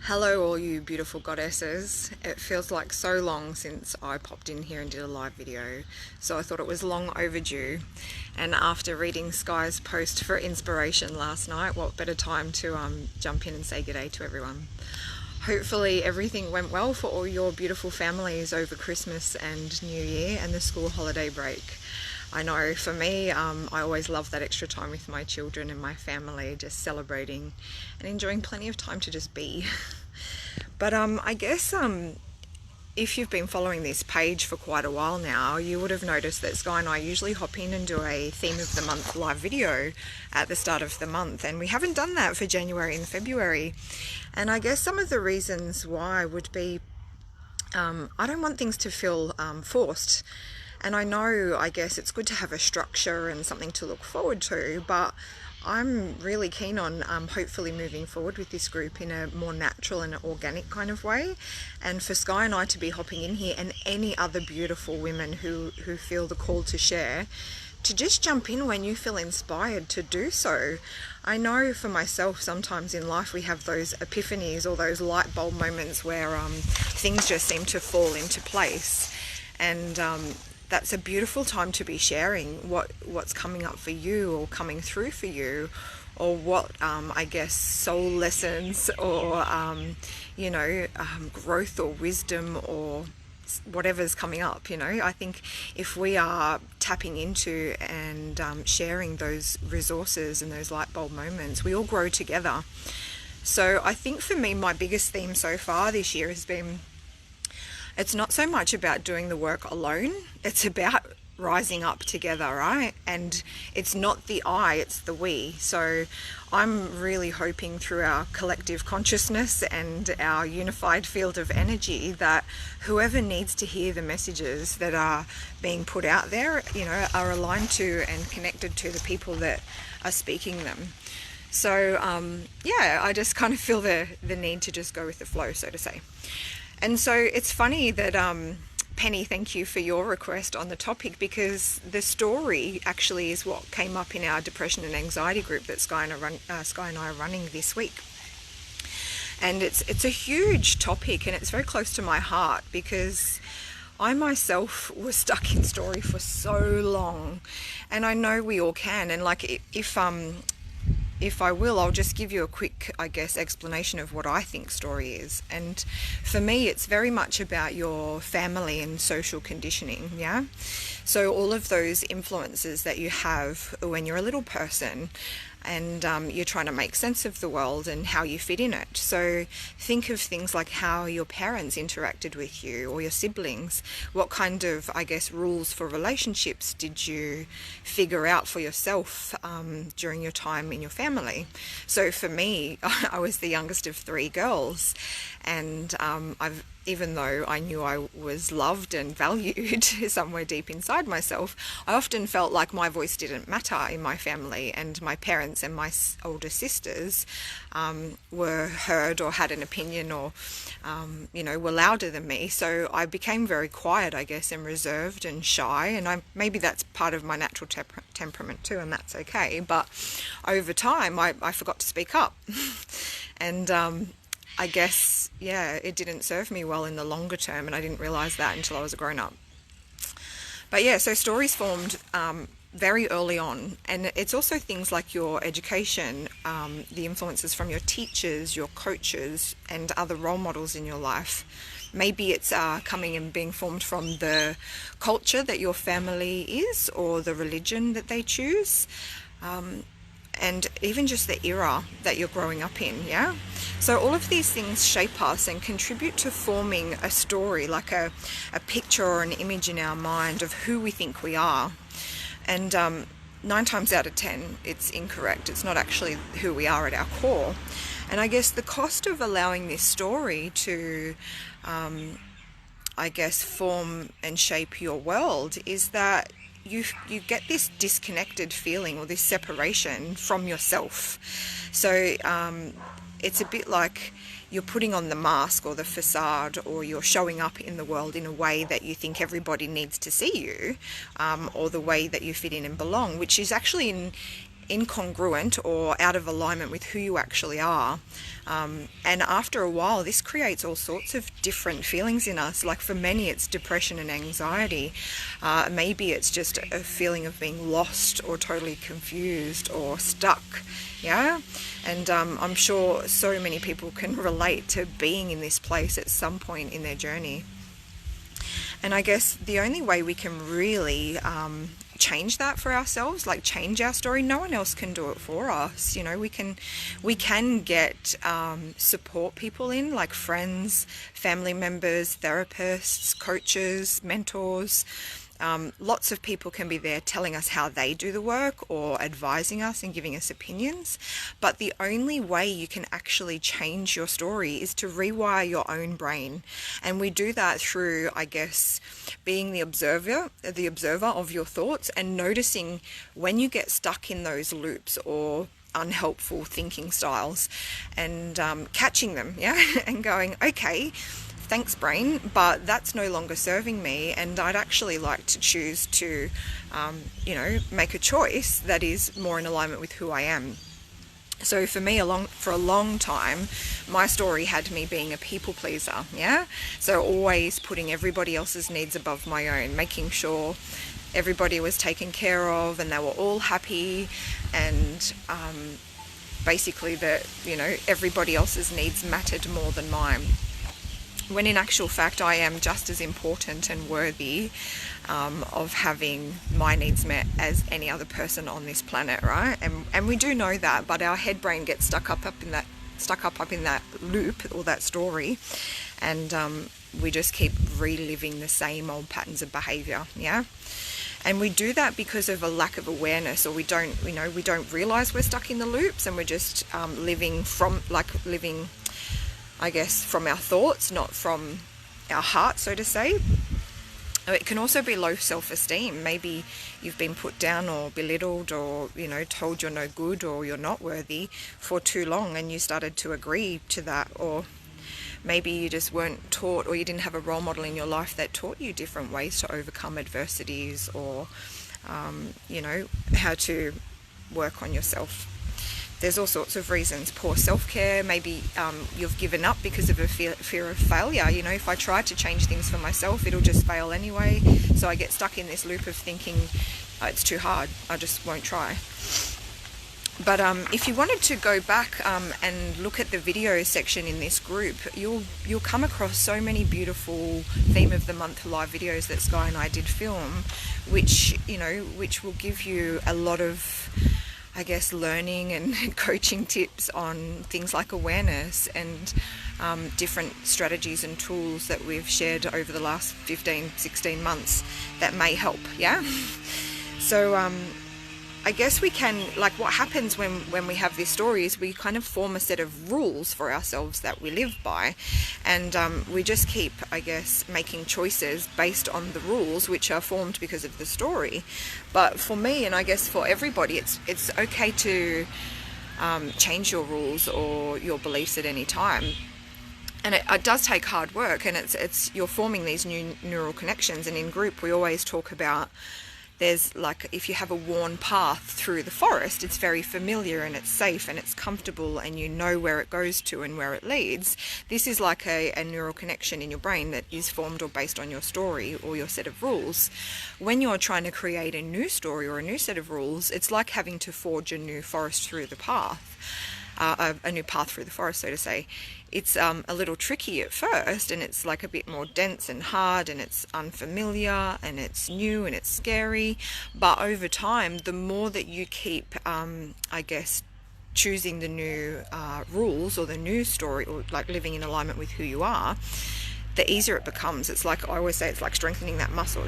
Hello all you beautiful goddesses. It feels like so long since I popped in here and did a live video, so I thought it was long overdue. And after reading Sky's post for inspiration last night, what better time to jump in and say g'day to everyone. Hopefully everything went well for all your beautiful families over Christmas and New Year and the school holiday break. I know for me, I always love that extra time with my children and my family, just celebrating and enjoying plenty of time to just be. But I guess if you've been following this page for quite a while now, you would have noticed that Sky and I usually hop in and do a theme of the month live video at the start of the month, and we haven't done that for January and February. And I guess some of the reasons why would be I don't want things to feel forced. And I guess it's good to have a structure and something to look forward to, but I'm really keen on hopefully moving forward with this group in a more natural and organic kind of way. And for Sky and I to be hopping in here, and any other beautiful women who feel the call to share, to just jump in when you feel inspired to do so. I know for myself, sometimes in life we have those epiphanies or those light bulb moments where things just seem to fall into place. And that's a beautiful time to be sharing what's coming up for you or coming through for you, or what I guess soul lessons or growth or wisdom or whatever's coming up. I think if we are tapping into and sharing those resources and those light bulb moments, we all grow together. So I think for me, my biggest theme so far this year has been, it's not so much about doing the work alone, it's about rising up together, right? And it's not the I, it's the we. So I'm really hoping through our collective consciousness and our unified field of energy that whoever needs to hear the messages that are being put out there, are aligned to and connected to the people that are speaking them. So I just kind of feel the need to just go with the flow, so to say. And so it's funny that Penny, thank you for your request on the topic, because the story actually is what came up in our depression and anxiety group that Sky and I are running this week. And it's a huge topic, and it's very close to my heart, because I myself was stuck in story for so long, and I know we all can. And like if I will, I'll just give you a quick, explanation of what I think story is. And for me, it's very much about your family and social conditioning, yeah? So all of those influences that you have when you're a little person, and you're trying to make sense of the world and how you fit in it. So think of things like how your parents interacted with you or your siblings. What kind of, rules for relationships did you figure out for yourself during your time in your family? So for me, I was the youngest of 3 girls, and even though I knew I was loved and valued somewhere deep inside myself, I often felt like my voice didn't matter in my family, and my parents and my older sisters were heard or had an opinion or, were louder than me. So I became very quiet, and reserved and shy, and maybe that's part of my natural temperament too, and that's okay. But over time, I forgot to speak up. And it didn't serve me well in the longer term, and I didn't realize that until I was a grown-up. But so stories formed very early on, and it's also things like your education, the influences from your teachers, your coaches, and other role models in your life. Maybe it's coming and being formed from the culture that your family is, or the religion that they choose. And even just the era that you're growing up in, yeah? So all of these things shape us and contribute to forming a story, like a picture or an image in our mind of who we think we are. And 9 times out of 10, it's incorrect. It's not actually who we are at our core. And I guess the cost of allowing this story to, form and shape your world is that you get this disconnected feeling or this separation from yourself. So it's a bit like you're putting on the mask or the facade, or you're showing up in the world in a way that you think everybody needs to see you, or the way that you fit in and belong, which is actually incongruent or out of alignment with who you actually are. And after a while, this creates all sorts of different feelings in us. Like for many, it's depression and anxiety. Maybe it's just a feeling of being lost or totally confused or stuck. Yeah. And I'm sure so many people can relate to being in this place at some point in their journey. And I guess the only way we can really change that for ourselves, like change our story, no one else can do it for us. You know, we can get support people in, like friends, family members, therapists, coaches, mentors. Lots of people can be there telling us how they do the work or advising us and giving us opinions. But the only way you can actually change your story is to rewire your own brain. And we do that through, I guess, being the observer of your thoughts and noticing when you get stuck in those loops or unhelpful thinking styles and catching them, and going, okay, thanks brain, but that's no longer serving me, and I'd actually like to choose to make a choice that is more in alignment with who I am. So for me, for a long time, my story had me being a people pleaser, so always putting everybody else's needs above my own, making sure everybody was taken care of and they were all happy, and basically that everybody else's needs mattered more than mine. When in actual fact, I am just as important and worthy of having my needs met as any other person on this planet, right? And we do know that, but our head brain gets stuck up in that loop or that story, and we just keep reliving the same old patterns of behavior, And we do that because of a lack of awareness, or we don't realize we're stuck in the loops, and we're just living I guess, from our thoughts, not from our heart, so to say. It can also be low self-esteem. Maybe you've been put down or belittled or, told you're no good or you're not worthy for too long, and you started to agree to that. Or maybe you just weren't taught, or you didn't have a role model in your life that taught you different ways to overcome adversities, or, how to work on yourself. There's all sorts of reasons. Poor self-care, maybe you've given up because of a fear of failure. If I try to change things for myself, it'll just fail anyway. So I get stuck in this loop of thinking, it's too hard, I just won't try. But if you wanted to go back and look at the video section in this group, you'll come across so many beautiful Theme of the Month live videos that Sky and I did film, which will give you a lot of, I guess, learning and coaching tips on things like awareness and different strategies and tools that we've shared over the last 15-16 months that may help. So I guess we can, like, what happens when we have this story is we kind of form a set of rules for ourselves that we live by, and we just keep, I guess, making choices based on the rules which are formed because of the story. But for me, and I guess for everybody, it's okay to change your rules or your beliefs at any time. And it does take hard work, and it's you're forming these new neural connections. And in group, we always talk about, there's like, if you have a worn path through the forest, it's very familiar and it's safe and it's comfortable and you know where it goes to and where it leads. This is like a neural connection in your brain that is formed or based on your story or your set of rules. When you're trying to create a new story or a new set of rules, it's like having to forge a new forest through the path. A new path through the forest, so to say. It's a little tricky at first, and it's like a bit more dense and hard, and it's unfamiliar, and it's new, and it's scary. But over time, the more that you keep, I guess, choosing the new rules or the new story, or like living in alignment with who you are, the easier it becomes. It's like, I always say, it's like strengthening that muscle,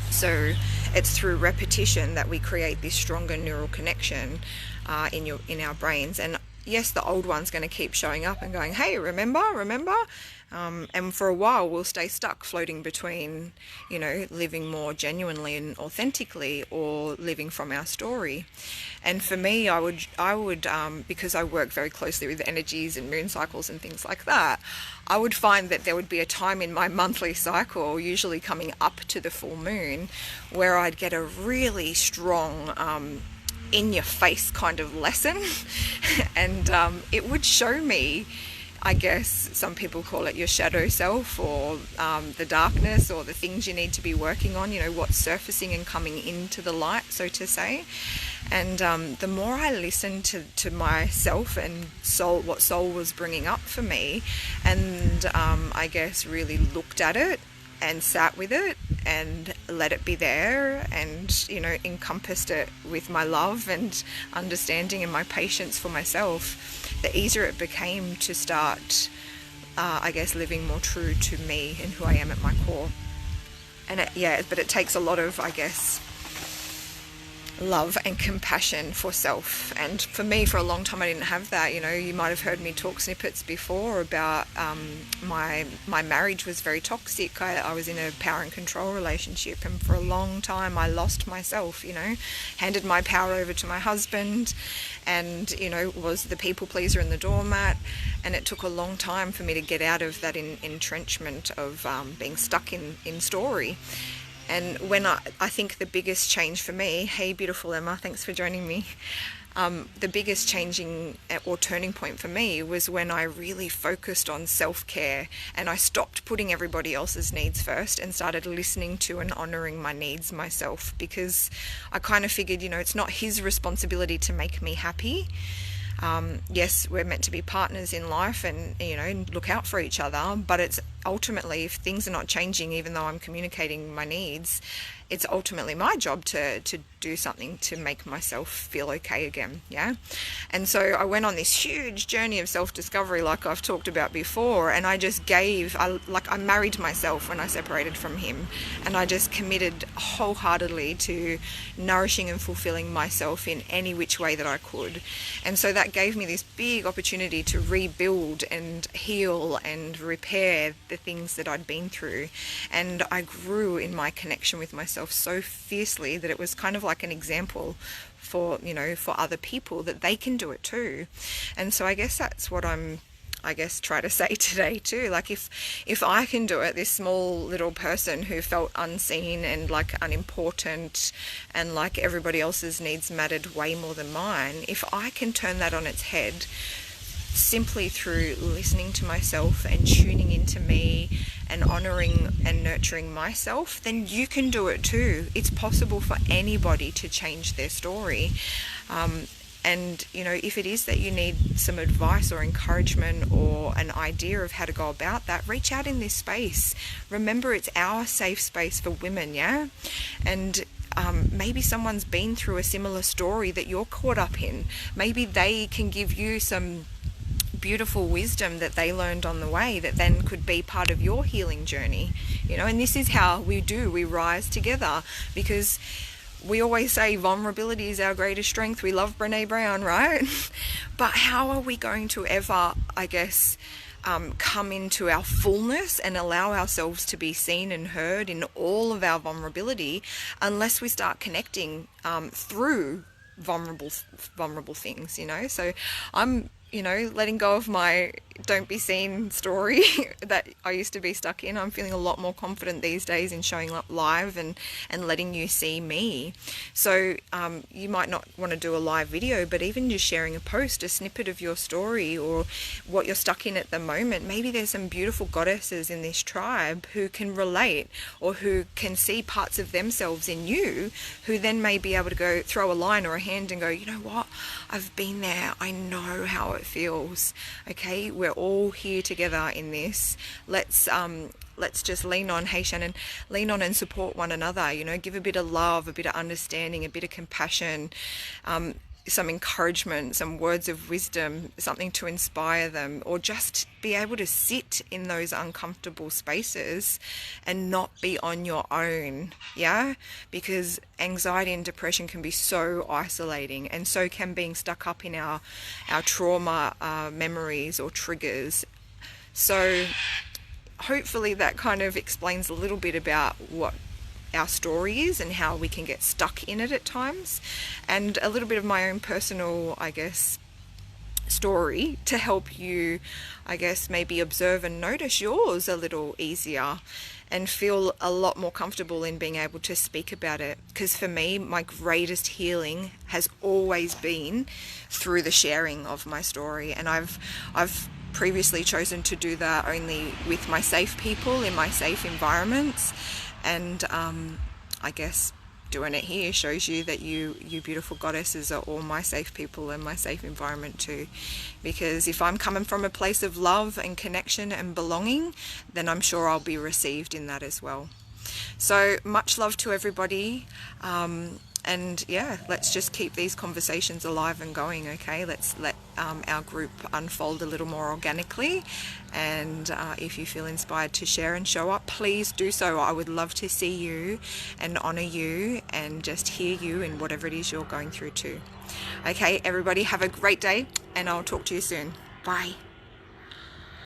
So it's through repetition that we create this stronger neural connection in our brains. And yes, the old one's going to keep showing up and going, hey, remember? And for a while we'll stay stuck floating between, living more genuinely and authentically or living from our story. And for me, I would because I work very closely with energies and moon cycles and things like that, I would find that there would be a time in my monthly cycle, usually coming up to the full moon, where I'd get a really strong in your face kind of lesson. And it would show me, I guess some people call it your shadow self, or the darkness, or the things you need to be working on, what's surfacing and coming into the light, so to say. And the more I listened to myself and soul, what soul was bringing up for me, and I guess really looked at it and sat with it and let it be there, and encompassed it with my love and understanding and my patience for myself, the easier it became to start I guess living more true to me and who I am at my core. And but it takes a lot of, I guess, love and compassion for self. And for me, for a long time, I didn't have that. You might have heard me talk snippets before about my marriage was very toxic. I was in a power and control relationship, and for a long time I lost myself, handed my power over to my husband, and was the people pleaser and the doormat. And it took a long time for me to get out of that entrenchment of being stuck in story. And when I think the biggest change for me, hey beautiful Emma, thanks for joining me, the biggest changing or turning point for me was when I really focused on self-care, and I stopped putting everybody else's needs first and started listening to and honouring my needs myself, because I kind of figured, it's not his responsibility to make me happy. Yes, we're meant to be partners in life and, look out for each other, but it's ultimately, if things are not changing, even though I'm communicating my needs, it's ultimately my job to do something to make myself feel okay again. Yeah. And so I went on this huge journey of self-discovery, like I've talked about before, and I just I married myself when I separated from him, and I just committed wholeheartedly to nourishing and fulfilling myself in any which way that I could. And so that gave me this big opportunity to rebuild and heal and repair the things that I'd been through. And I grew in my connection with myself so fiercely that it was kind of like an example for other people, that they can do it too. And so I guess that's what I'm try to say today too. Like if I can do it, this small little person who felt unseen and like unimportant, and like everybody else's needs mattered way more than mine, if I can turn that on its head simply through listening to myself and tuning into me and honouring and nurturing myself, then you can do it too. It's possible for anybody to change their story. And if it is that you need some advice or encouragement or an idea of how to go about that, reach out in this space. Remember, it's our safe space for women, yeah? And maybe someone's been through a similar story that you're caught up in. Maybe they can give you some beautiful wisdom that they learned on the way that then could be part of your healing journey. And this is how we rise together, because we always say vulnerability is our greatest strength. We love Brené Brown, right? But how are we going to ever, I guess, come into our fullness and allow ourselves to be seen and heard in all of our vulnerability unless we start connecting through vulnerable things, So I'm letting go of my don't be seen story that I used to be stuck in. I'm feeling a lot more confident these days in showing up live and letting you see me. So you might not want to do a live video, but even just sharing a post, a snippet of your story or what you're stuck in at the moment. Maybe there's some beautiful goddesses in this tribe who can relate, or who can see parts of themselves in you, who then may be able to go throw a line or a hand and go, you know what, I've been there. I know how it feels. Okay, we're all here together in this. Let's just lean on, hey Shannon, lean on and support one another, give a bit of love, a bit of understanding, a bit of compassion, some encouragement, some words of wisdom, something to inspire them, or just be able to sit in those uncomfortable spaces and not be on your own, yeah? Because anxiety and depression can be so isolating, and so can being stuck up in our trauma memories or triggers. So hopefully that kind of explains a little bit about what our story is and how we can get stuck in it at times, and a little bit of my own personal, I guess, story to help you, I guess, maybe observe and notice yours a little easier and feel a lot more comfortable in being able to speak about it. Because for me, my greatest healing has always been through the sharing of my story, and I've previously chosen to do that only with my safe people in my safe environments, and I guess doing it here shows you that you beautiful goddesses are all my safe people and my safe environment too. Because if I'm coming from a place of love and connection and belonging, then I'm sure I'll be received in that as well. So much love to everybody. And yeah, let's just keep these conversations alive and going, okay? Let's let our group unfold a little more organically. And if you feel inspired to share and show up, please do so. I would love to see you and honor you and just hear you in whatever it is you're going through too. Okay, everybody, have a great day, and I'll talk to you soon. Bye.